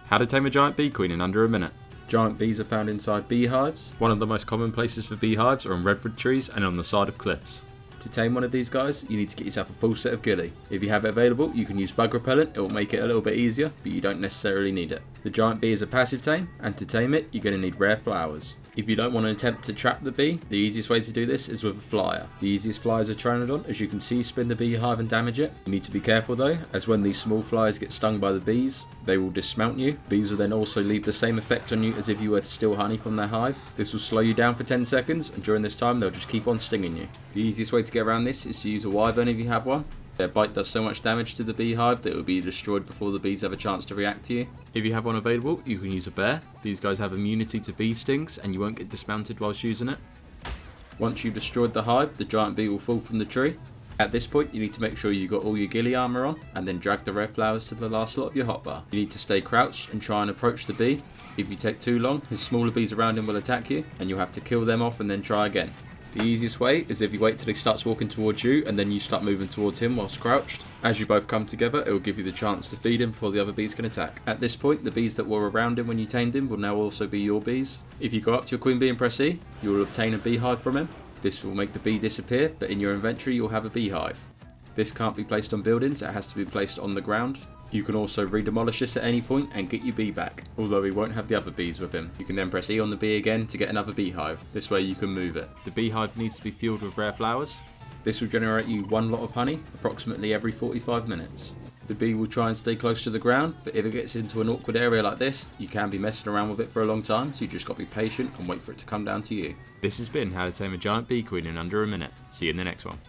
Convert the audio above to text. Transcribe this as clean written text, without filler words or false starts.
How to tame a giant bee queen in under a minute. Giant bees are found inside beehives. One of the most common places for beehives are on redwood trees and on the side of cliffs. To tame one of these guys, you need to get yourself a full set of ghillie. If you have it available, you can use bug repellent, it will make it a little bit easier, but you don't necessarily need it. The giant bee is a passive tame, and to tame it, you're going to need rare flowers. If you don't want to attempt to trap the bee, the easiest way to do this is with a flyer. The easiest flyers are Pteranodon, as you can see spin the beehive and damage it. You need to be careful though, as when these small flyers get stung by the bees, they will dismount you. Bees will then also leave the same effect on you as if you were to steal honey from their hive. This will slow you down for 10 seconds, and during this time they'll just keep on stinging you. The easiest way to get around this is to use a wyvern if you have one. Their bite does so much damage to the beehive that it will be destroyed before the bees have a chance to react to you. If you have one available, you can use a bear. These guys have immunity to bee stings and you won't get dismounted whilst using it. Once you've destroyed the hive, the giant bee will fall from the tree. At this point, you need to make sure you got all your ghillie armor on and then drag the red flowers to the last slot of your hotbar. You need to stay crouched and try and approach the bee. If you take too long, his smaller bees around him will attack you and you'll have to kill them off and then try again. The easiest way is if you wait till he starts walking towards you and then you start moving towards him whilst crouched. As you both come together, it will give you the chance to feed him before the other bees can attack. At this point, the bees that were around him when you tamed him will now also be your bees. If you go up to your queen bee and press E, you will obtain a beehive from him. This will make the bee disappear, but in your inventory you'll have a beehive. This can't be placed on buildings, it has to be placed on the ground. You can also re-demolish this at any point and get your bee back, although he won't have the other bees with him. You can then press E on the bee again to get another beehive. This way you can move it. The beehive needs to be filled with rare flowers. This will generate you one lot of honey, approximately every 45 minutes. The bee will try and stay close to the ground, but if it gets into an awkward area like this, you can be messing around with it for a long time, so you just got to be patient and wait for it to come down to you. This has been How to Tame a Giant Bee Queen in under a minute. See you in the next one.